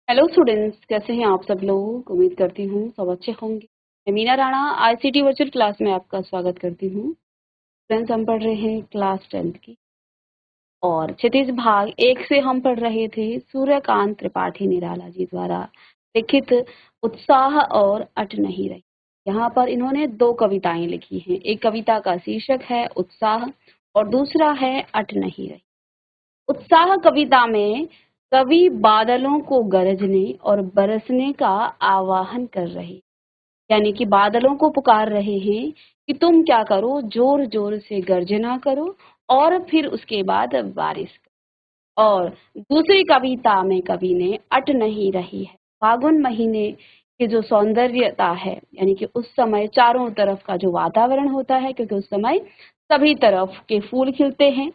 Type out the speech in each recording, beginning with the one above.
Hello students, कैसे हैं आप सब लोग। उम्मीद करती हूँ सब अच्छे होंगे। मैं Meena Rana ICT virtual class में आपका स्वागत करती हूँ। फ्रेंड्स, हम पढ़ रहे हैं क्लास 10 की और क्षितिज भाग 1 से हम पढ़ रहे थे सूर्यकांत त्रिपाठी निराला जी द्वारा लिखित उत्साह और अट नहीं रही। यहाँ पर इन्होंने 2 कविताएं लिखी हैं। एक कविता का शीर्षक है उत्साह और दूसरा है अट नहीं रही। उत्साह कविता में कवि बादलों को गरजने और बरसने का आह्वान कर रहे, यानी कि बादलों को पुकार रहे हैं कि तुम क्या करो, जोर जोर से गर्जना करो और फिर उसके बाद बारिश करो। और दूसरी कविता में कवि ने अट नहीं रही है। फागुन महीने की जो सौंदर्यता है, यानी कि उस समय चारों तरफ का जो वातावरण होता है, क्योंकि उस समय सभी तरफ के फूल खिलते हैं,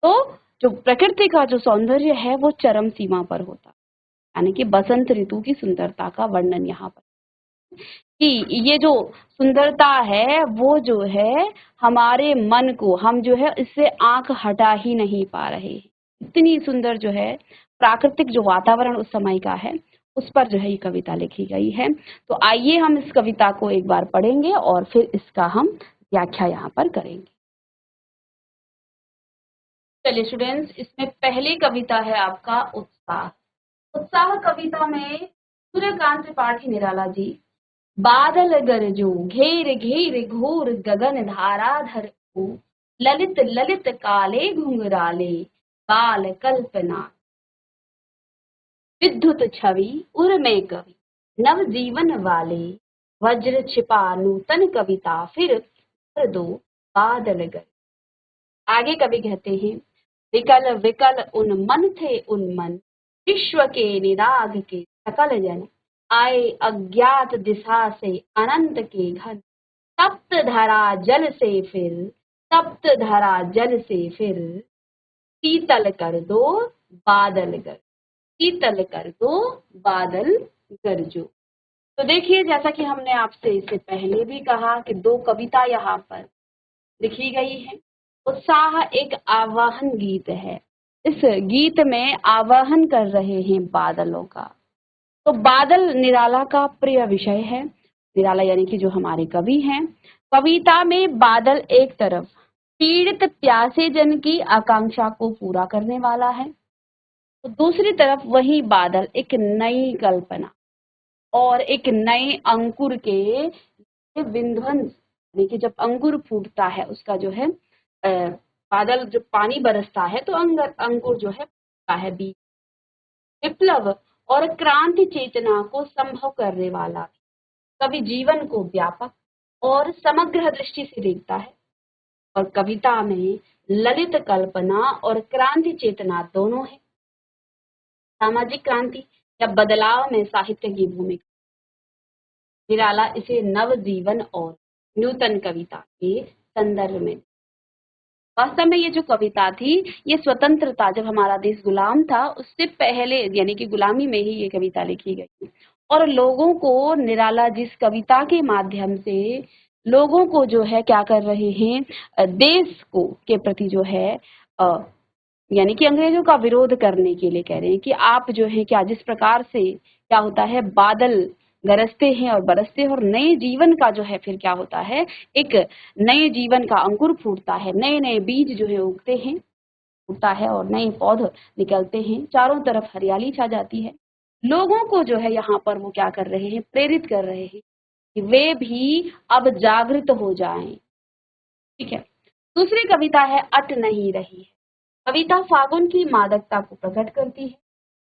तो जो प्रकृति का जो सौंदर्य है वो चरम सीमा पर होता है। यानी कि बसंत ऋतु की सुंदरता का वर्णन यहाँ पर कि ये जो सुंदरता है वो जो है हमारे मन को, हम जो है इससे आंख हटा ही नहीं पा रहे हैं। इतनी सुंदर जो है प्राकृतिक जो वातावरण उस समय का है, उस पर जो है ये कविता लिखी गई है। तो आइए हम इस कविता को एक बार पढ़ेंगे और फिर इसका हम व्याख्या यहाँ पर करेंगे। चलिए स्टूडेंट्स, इसमें पहली कविता है आपका उत्साह। उत्साह कविता में सूर्यकांत त्रिपाठी निराला जी बादल गरजो घेर घेर घोर गगन धाराधर को ललित ललित काले घुंघराले बाल कल्पना विद्युत छवि उर में कवि नव जीवन वाले वज्र छिपा नूतन कविता फिर भर दो बादल गर। आगे कवि कहते हैं विकल विकल उन मन थे उन्मन विश्व के निराग के सकल जन आए अज्ञात दिशा से अनंत के घन तप्त धरा जल से फिर तप्त धरा जल से फिर शीतल कर दो बादल गर, शीतल कर दो बादल गरजो। तो देखिए, जैसा कि हमने आपसे इससे पहले भी कहा कि 2 कविता यहाँ पर लिखी गई है। उत्साह एक आवाहन गीत है। इस गीत में आवाहन कर रहे हैं बादलों का। तो बादल निराला का प्रिय विषय है। निराला यानी कि जो हमारे कवि हैं। कविता में बादल एक तरफ पीड़ित प्यासे जन की आकांक्षा को पूरा करने वाला है, तो दूसरी तरफ वही बादल एक नई कल्पना और एक नए अंकुर के विध्वंस, यानी कि जब अंकुर फूटता है उसका जो है बादल जब पानी बरसता है तो अंकुर जो है फूटता है बीज। विप्लव और क्रांति चेतना को संभव करने वाला कवि जीवन को व्यापक और समग्र दृष्टि से देखता है और कविता में ललित कल्पना और क्रांति चेतना दोनों है। सामाजिक क्रांति या बदलाव में साहित्य की भूमिका। निराला इसे नव जीवन और नूतन कविता के संदर्भ में। वास्तव में ये जो कविता थी, ये स्वतंत्रता, जब हमारा देश गुलाम था उससे पहले, यानी कि गुलामी में ही ये कविता लिखी गई और लोगों को निराला जिस कविता के माध्यम से लोगों को जो है क्या कर रहे हैं, देश को के प्रति जो है यानी कि अंग्रेजों का विरोध करने के लिए कह रहे हैं कि आप जो है क्या, जिस प्रकार से क्या होता है, बादल गरजते हैं और बरसते हैं और नए जीवन का जो है फिर क्या होता है, एक नए जीवन का अंकुर फूटता है, नए नए बीज जो है उगते हैं, उगता है और नए पौधे निकलते हैं, चारों तरफ हरियाली छा जाती है। लोगों को जो है यहाँ पर वो क्या कर रहे हैं, प्रेरित कर रहे हैं कि वे भी अब जागृत हो जाएं। ठीक है। दूसरी कविता है अट नहीं रही है। कविता फागुन की मादकता को प्रकट करती है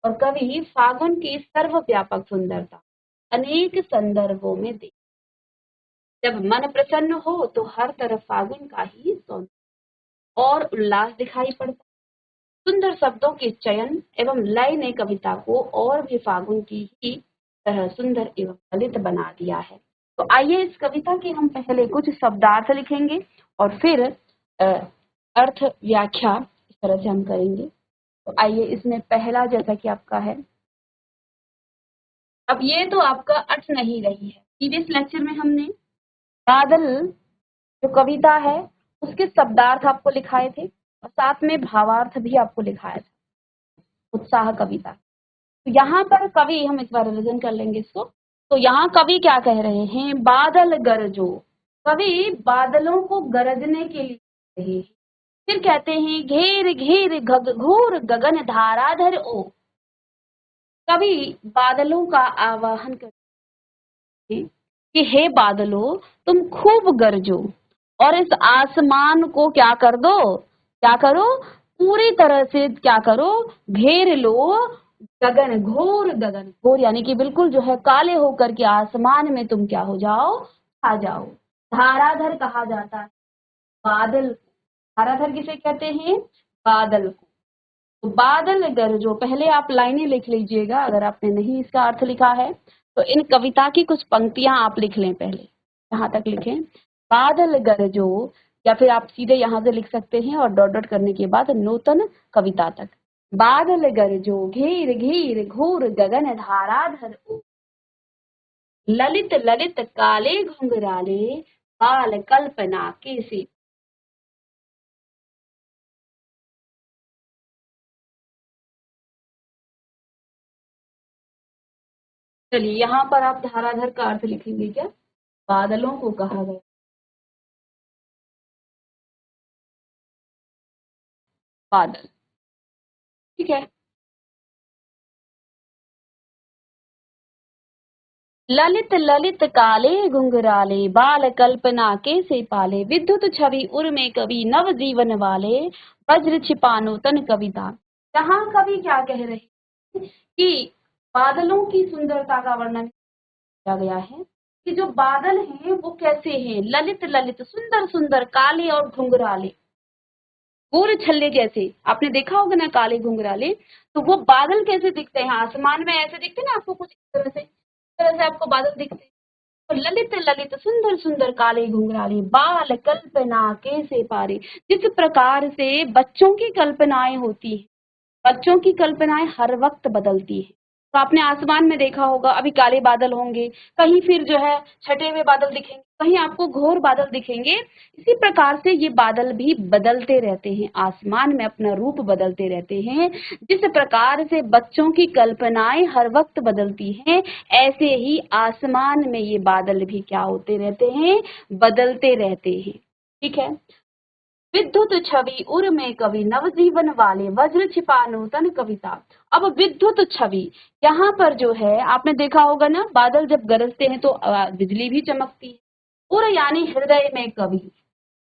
और कवि फागुन की सर्वव्यापक सुंदरता अनेक संदर्भों में दे। जब मन प्रसन्न हो तो हर तरफ फागुन का ही सौंदर्य और उल्लास दिखाई पड़ता। सुंदर शब्दों के चयन एवं लय ने कविता को और भी फागुन की ही तरह सुंदर एवं ललित बना दिया है। तो आइए इस कविता के हम पहले कुछ शब्दार्थ लिखेंगे और फिर अर्थ व्याख्या इस तरह से हम करेंगे। तो आइए, इसमें पहला जैसा कि आपका है, अब ये तो आपका अट नहीं रही है। प्रीवियस लेक्चर में हमने बादल जो कविता है उसके शब्दार्थ आपको लिखाए थे और साथ में भावार्थ भी आपको लिखाया था। उत्साह कविता तो यहाँ पर कवि, हम एक बार रिविजन कर लेंगे इसको। तो यहाँ कवि क्या कह रहे हैं, बादल गरजो, कवि बादलों को गरजने के लिए कह रहे हैं। फिर कहते हैं घेर घेर घोर गगन धाराधर ओ, कवि बादलों का आवाहन करते हैं कि हे बादलों तुम खूब गरजो और इस आसमान को क्या कर दो, क्या करो, पूरी तरह से क्या करो, घेर लो। गगन, घोर गगन, घोर यानी कि बिल्कुल जो है काले होकर के आसमान में तुम क्या हो जाओ, आ जाओ। धाराधर कहा जाता है बादल, धाराधर किसे कहते हैं, बादल को। तो बादल गरजो, पहले आप लाइनें लिख लीजिएगा अगर आपने नहीं इसका अर्थ लिखा है तो इन कविता की कुछ पंक्तियां आप लिख लें पहले, यहाँ तक लिखें, बादल गरजो, या फिर आप सीधे यहाँ से लिख सकते हैं और डॉट डॉट करने के बाद नूतन कविता तक। बादल गरजो घेर घेर घोर गगन धाराधर ओ, ललित ललित काले घुंघराले बाल कल्पना के से। चलिए यहाँ पर आप धाराधर का अर्थ लिखेंगे क्या, बादलों को कहा गया बादल, ठीक है। ललित ललित काले घुंघराले बाल कल्पना के से पाले, विद्युत छवि उर में कवि नव जीवन वाले वज्र छिपा नूतन कविता। यहाँ कवि क्या कह रहे हैं कि बादलों की सुंदरता का वर्णन किया गया है कि जो बादल हैं वो कैसे हैं, ललित ललित, सुंदर सुंदर, काले और घुंघराले, गोल छल्ले जैसे। आपने देखा होगा ना काले घुंघराले, तो वो बादल कैसे दिखते हैं, आसमान में ऐसे दिखते हैं ना आपको, कुछ इस तरह से आपको बादल दिखते हैं। तो ललित ललित सुंदर सुंदर काले घुंघराले बाल कल्पना के से पारे, जिस प्रकार से बच्चों की कल्पनाएं होती हैं, बच्चों की कल्पनाएं हर वक्त बदलती है। तो आपने आसमान में देखा होगा अभी काले बादल होंगे, कहीं फिर जो है छटे हुए बादल दिखेंगे, कहीं आपको घोर बादल दिखेंगे। इसी प्रकार से ये बादल भी बदलते रहते हैं, आसमान में अपना रूप बदलते रहते हैं। जिस प्रकार से बच्चों की कल्पनाएं हर वक्त बदलती हैं, ऐसे ही आसमान में ये बादल भी क्या होते रहते हैं, बदलते रहते हैं, ठीक है। विद्युत छवि उर में कवि नवजीवन वाले वज्र छिपा नूतन कविता। अब विद्युत छवि, यहाँ पर जो है आपने देखा होगा ना, बादल जब गरजते हैं तो बिजली भी चमकती है। उर यानी हृदय में कवि,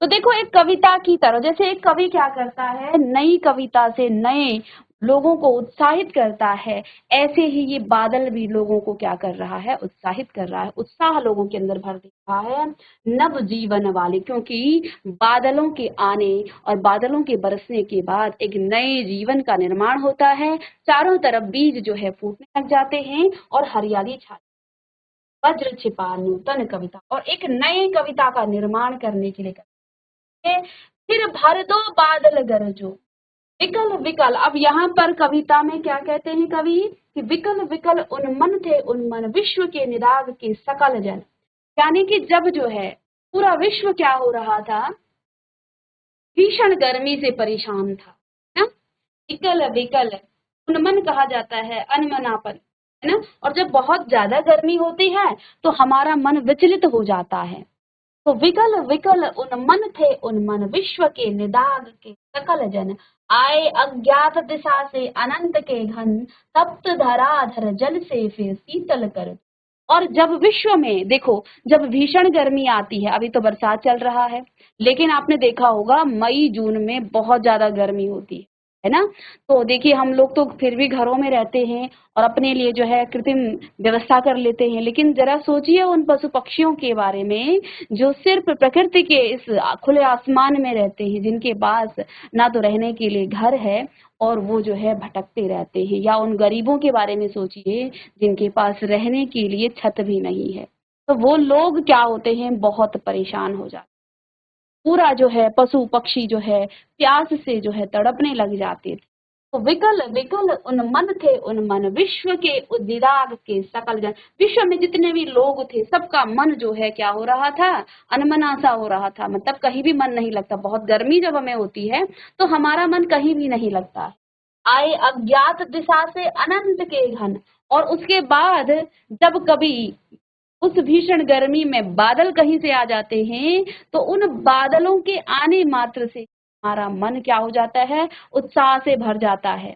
तो देखो एक कविता की तरह, जैसे एक कवि क्या करता है, नई कविता से नए लोगों को उत्साहित करता है, ऐसे ही ये बादल भी लोगों को क्या कर रहा है, उत्साहित कर रहा है, उत्साह लोगों के अंदर भर दे रहा है। नव जीवन वाले, क्योंकि बादलों के आने और बादलों के बरसने के बाद एक नए जीवन का निर्माण होता है, चारों तरफ बीज जो है फूटने लग जाते हैं और हरियाली छा, वज्र छिपा नूतन कविता, और एक नए कविता का निर्माण करने के लिए फिर भर दो बादल गरजो, विकल विकल। अब यहाँ पर कविता में क्या कहते हैं कवि कि विकल विकल उन्मन थे उन्मन विश्व के निराग के सकल जन, यानी कि जब जो है पूरा विश्व क्या हो रहा था, भीषण गर्मी से परेशान था, है ना। विकल विकल, उन्मन कहा जाता है अनमनापन, है ना। और जब बहुत ज्यादा गर्मी होती है तो हमारा मन विचलित हो जाता है। तो विकल विकल उन्मन थे उन्मन विश्व के निदाग के सकल जन, आए अज्ञात दिशा से अनंत के घन, तप्त धराधर जल से फिर शीतल कर। और जब विश्व में देखो, जब भीषण गर्मी आती है, अभी तो बरसात चल रहा है, लेकिन आपने देखा होगा मई जून में बहुत ज्यादा गर्मी होती है ना। तो देखिए हम लोग तो फिर भी घरों में रहते हैं और अपने लिए जो है कृत्रिम व्यवस्था कर लेते हैं, लेकिन जरा सोचिए उन पशु पक्षियों के बारे में जो सिर्फ प्रकृति के इस खुले आसमान में रहते हैं, जिनके पास ना तो रहने के लिए घर है और वो जो है भटकते रहते हैं। या उन गरीबों के बारे में सोचिए जिनके पास रहने के लिए छत भी नहीं है, तो वो लोग क्या होते हैं, बहुत परेशान हो जाते, पूरा जो है पशु पक्षी जो है प्यास से जो है तड़पने लग जाते थे। तो विकल विकल उन्मन थे उन्मन विश्व के उदिराग के सकल जन, विश्व में जितने भी लोग थे सबका मन जो है क्या हो रहा था, अनमना सा हो रहा था, मतलब कहीं भी मन नहीं लगता। बहुत गर्मी जब हमें होती है तो हमारा मन कहीं भी नहीं लगता, आए अज्ञात दिशा से अनंत के घन। और उसके बाद जब कभी उस भीषण गर्मी में बादल कहीं से आ जाते हैं तो उन बादलों के आने मात्र से हमारा मन क्या हो जाता है, उत्साह से भर जाता है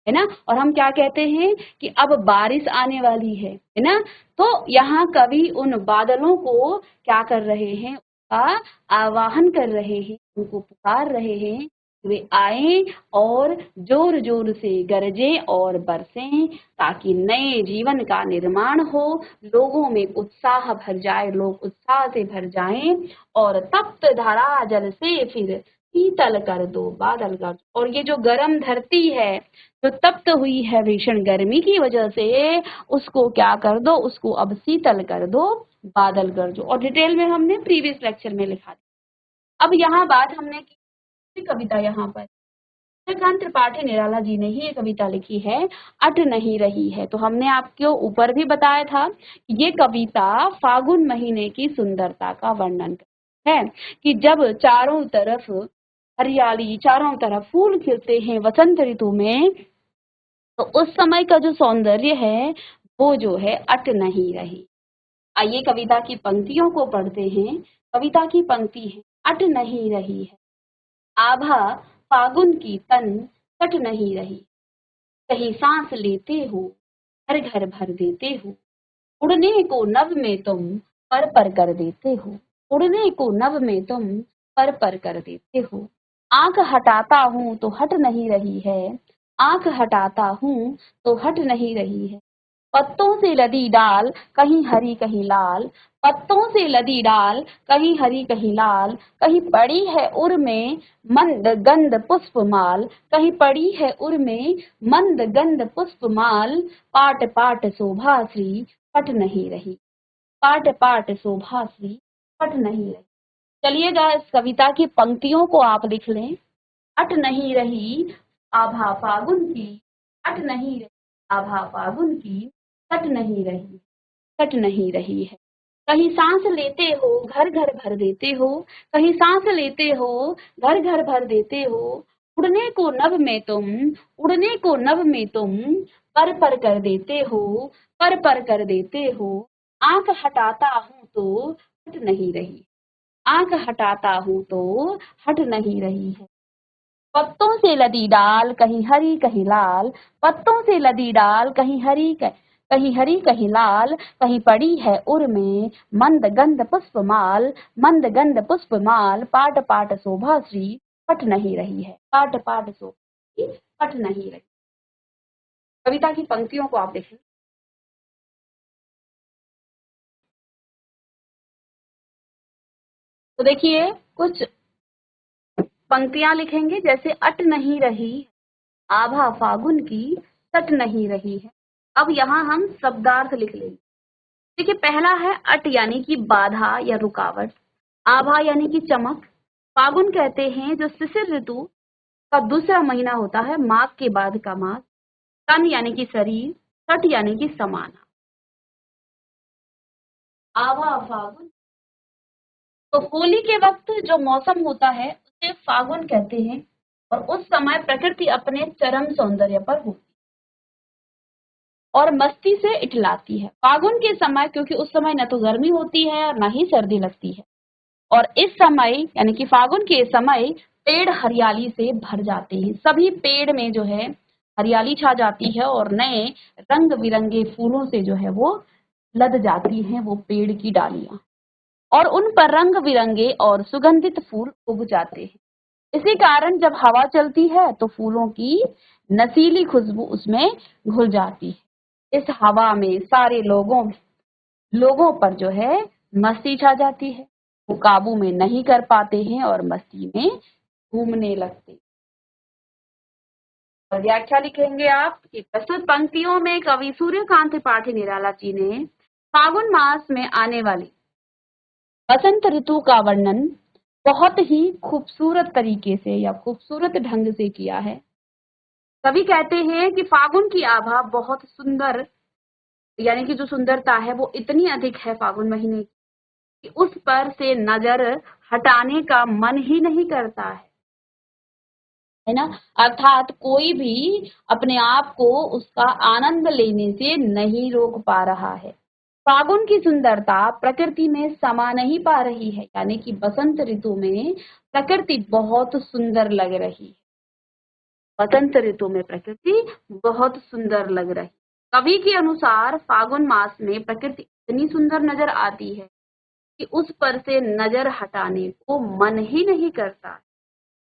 ना। और हम क्या कहते हैं कि अब बारिश आने वाली है ना। तो यहाँ कवि उन बादलों को क्या कर रहे हैं, उनका आवाहन कर रहे हैं, उनको पुकार रहे हैं, वे आए और जोर जोर से गरजें और बरसें, ताकि नए जीवन का निर्माण हो, लोगों में उत्साह भर जाए, लोग उत्साह से भर जाएं और तप्त धरा जल से फिर शीतल कर दो बादल गरज। और ये जो गर्म धरती है, जो तप्त हुई है भीषण गर्मी की वजह से, उसको क्या कर दो, उसको अब शीतल कर दो बादल गरजो। और डिटेल में हमने प्रीवियस लेक्चर में लिखा था। अब यहाँ बात हमने की कविता, यहाँ पर चंद्रकांत त्रिपाठी निराला जी ने ही ये कविता लिखी है, अट नहीं रही है। तो हमने आपको ऊपर भी बताया था कि ये कविता फागुन महीने की सुंदरता का वर्णन है, कि जब चारों तरफ हरियाली, चारों तरफ फूल खिलते हैं वसंत ऋतु में, तो उस समय का जो सौंदर्य है वो जो है अट नहीं रही। आइए कविता की पंक्तियों को पढ़ते हैं। कविता की पंक्ति है, अट नहीं रही है आभा फागुन की तन, कट नहीं रही, कहीं सांस लेते हो घर घर भर देते हो, उड़ने को नभ में तुम पर कर देते हो, उड़ने को नभ में तुम पर कर देते हो। आंख हटाता हूँ तो हट नहीं रही है, आंख हटाता हूँ तो हट नहीं रही है, पत्तों से लदी डाल कहीं हरी कहीं लाल, पत्तों से लदी डाल कहीं हरी कहीं लाल, कहीं पड़ी है उर में मंद गंध पुष्प माल, कहीं पड़ी है उर में मंद गंध पुष्प माल, पाट पाट शोभा श्री पट नहीं रही, पाट पाट शोभा श्री पट नहीं रही। चलिएगा इस कविता की पंक्तियों को आप लिख लें। अट नहीं रही आभा फागुन की, अट नहीं रही आभा फागुन की, कट नहीं रही, कट नहीं रही है। कहीं सांस लेते हो घर घर भर देते हो, कहीं सांस लेते हो घर घर भर देते हो, उड़ने को नभ में तुम, उड़ने को नभ में तुम पर कर देते हो, पर कर देते हो। आंख हटाता हूँ तो हट नहीं रही, आंख हटाता हूँ तो हट नहीं रही है। पत्तों से लदी डाल कहीं हरी कहीं लाल, पत्तों से लदी डाल कहीं हरी कहीं हरी कहीं लाल, कहीं पड़ी है उर में मंद गंध पुष्प माल, मंद गंध पुष्प माल, पाट पाट शोभा श्री पट नहीं रही है, पाट पाट शोभा श्री पट नहीं रही। कविता की पंक्तियों को आप देखें। तो देखिए कुछ पंक्तियां लिखेंगे, जैसे अट नहीं रही आभा फागुन की, सट नहीं रही है। अब यहाँ हम शब्दार्थ लिख लेंगे। देखिए पहला है अट यानी कि बाधा या रुकावट, आभा यानी कि चमक, फागुन कहते हैं जो शिशिर ऋतु का दूसरा महीना होता है, माघ के बाद का मास, तन यानी कि शरीर, सट यानी कि समाना। आभा फागुन, तो होली के वक्त जो मौसम होता है उसे फागुन कहते हैं, और उस समय प्रकृति अपने चरम सौंदर्य पर होती है और मस्ती से इठलाती है। फागुन के समय, क्योंकि उस समय न तो गर्मी होती है और न ही सर्दी लगती है, और इस समय यानी कि फागुन के समय पेड़ हरियाली से भर जाते हैं, सभी पेड़ में जो है हरियाली छा जाती है और नए रंग बिरंगे फूलों से जो है वो लद जाती हैं वो पेड़ की डालियां, और उन पर रंग बिरंगे और सुगंधित फूल उग जाते हैं। इसी कारण जब हवा चलती है तो फूलों की नशीली खुशबू उसमें घुल जाती है। इस हवा में सारे लोगों लोगों पर जो है मस्ती छा जाती है, वो काबू में नहीं कर पाते हैं और मस्ती में घूमने लगते हैं। और व्याख्या लिखेंगे आप कि प्रस्तुत पंक्तियों में कवि सूर्यकांत त्रिपाठी निराला जी ने फागुन मास में आने वाली बसंत ऋतु का वर्णन बहुत ही खूबसूरत तरीके से या खूबसूरत ढंग से किया है। कवि कहते हैं कि फागुन की आभा बहुत सुंदर, यानी कि जो सुंदरता है वो इतनी अधिक है फागुन महीने की कि उस पर से नजर हटाने का मन ही नहीं करता है ना। अर्थात कोई भी अपने आप को उसका आनंद लेने से नहीं रोक पा रहा है। फागुन की सुंदरता प्रकृति में समा नहीं पा रही है, यानी कि बसंत ऋतु में प्रकृति बहुत सुंदर लग रही है। बसंत ऋतु में प्रकृति बहुत सुंदर लग रही। कवि के अनुसार फागुन मास में प्रकृति इतनी सुंदर नजर आती है कि उस पर से नजर हटाने को मन ही नहीं करता।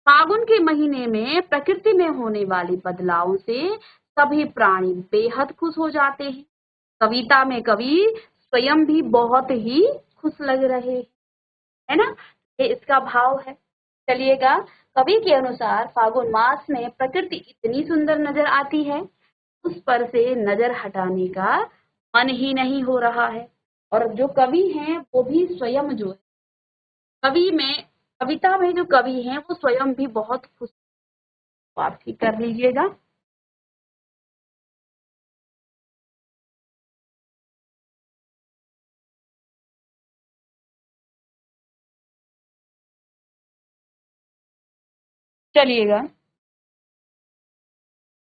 फागुन के महीने में प्रकृति में होने वाली बदलावों से सभी प्राणी बेहद खुश हो जाते हैं। कविता में कवि स्वयं भी बहुत ही खुश लग रहे हैं, है ना। ये इसका भाव है। चलिएगा, कवि के अनुसार फागुन मास में प्रकृति इतनी सुंदर नजर आती है, उस पर से नजर हटाने का मन ही नहीं हो रहा है। और जो कवि हैं वो भी स्वयं जो है, कवि में कविता में जो कवि हैं वो स्वयं भी बहुत खुश। आप ठीक कर लीजिएगा। चलिएगा,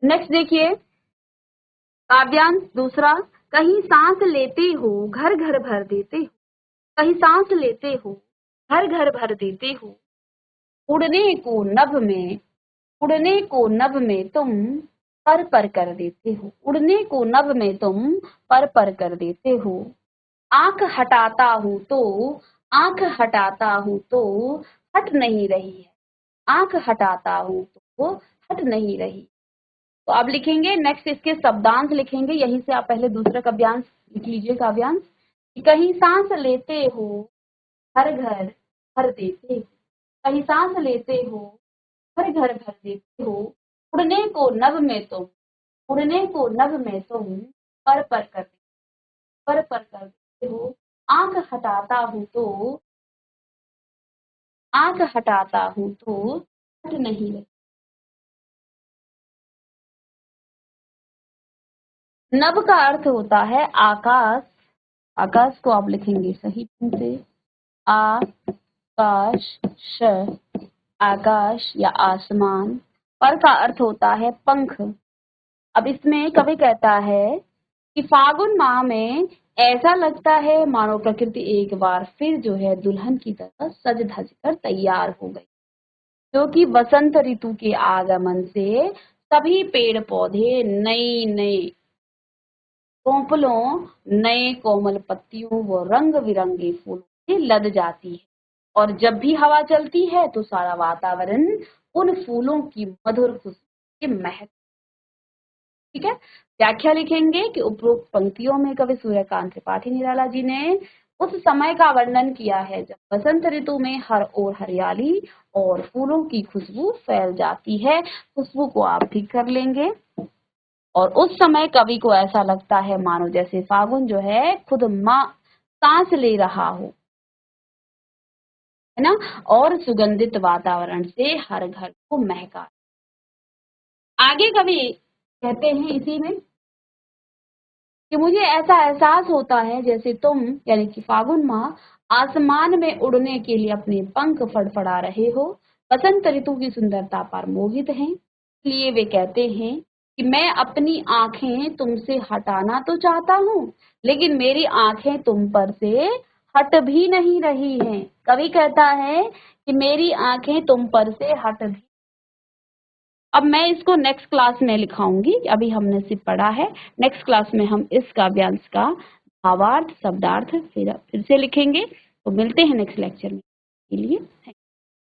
नेक्स्ट देखिए, काव्यांश दूसरा। कहीं सांस लेते हो घर घर भर देते हो, कहीं सांस लेते हो घर घर भर देते हो, उड़ने को नभ में उड़ने को नभ में तुम पर कर देते हो, उड़ने को नभ में तुम पर कर देते हो। आंख हटाता हूं तो आंख हटाता हूं तो हट नहीं रही है, आंख हटाता हूं तो हट नहीं रही। तो अब लिखेंगे नेक्स्ट, इसके शब्दांश लिखेंगे। यहीं से आप पहले दूसरा काव्यांश लिख लीजिए। काव्यांश, कहीं सांस लेते हो हर घर भर देते हो, कहीं सांस लेते हो हर घर भर देते हो, उड़ने को नभ में तुम उड़ने को नभ में तुम पर कर देते हो। आंख हटाता हूं तो आंख हटाता हूं तो हट नहीं रही। नभ का अर्थ होता है आकाश। आकाश को आप लिखेंगे सही ढंग से, आकाश, श, आकाश या आसमान। पर का अर्थ होता है पंख। अब इसमें कवि कहता है कि फागुन माह में ऐसा लगता है मानो प्रकृति एक बार फिर जो है दुल्हन की तरह सज धज कर तैयार हो गई, क्योंकि बसंत ऋतु के आगमन से सभी पेड़ पौधे नई नई कोंपलों, नए कोमल पत्तियों व रंग बिरंगे फूलों से लद जाती है। और जब भी हवा चलती है तो सारा वातावरण उन फूलों की मधुर खुशबू के महक। ठीक है, व्याख्या लिखेंगे कि उपरोक्त पंक्तियों में कवि सूर्यकांत त्रिपाठी निराला जी ने उस समय का वर्णन किया है जब बसंत ऋतु में हर ओर हरियाली और फूलों की खुशबू फैल जाती है। खुशबू को आप ठीक कर लेंगे। और उस समय कवि को ऐसा लगता है मानो जैसे फागुन जो है खुद माँ सांस ले रहा हो, है ना, और सुगंधित वातावरण से हर घर को महका। आगे कवि कहते हैं इसी में कि मुझे ऐसा एहसास होता है जैसे तुम, यानी कि फागुन माह आसमान में उड़ने के लिए अपने पंख फड़फड़ा रहे हो, बसंत ऋतु की सुंदरता पर मोहित हैं। इसलिए वे कहते हैं कि मैं अपनी आंखें तुमसे हटाना तो चाहता हूँ, लेकिन मेरी आंखें तुम पर से हट भी नहीं रही हैं। कवि कहता है कि मेरी आंखें तुम पर से हट भी। अब मैं इसको नेक्स्ट क्लास में लिखाऊंगी, अभी हमने सिर्फ पढ़ा है। नेक्स्ट क्लास में हम इस काव्यांश का भावार्थ, शब्दार्थ फिर से लिखेंगे। तो मिलते हैं नेक्स्ट लेक्चर में के लिए।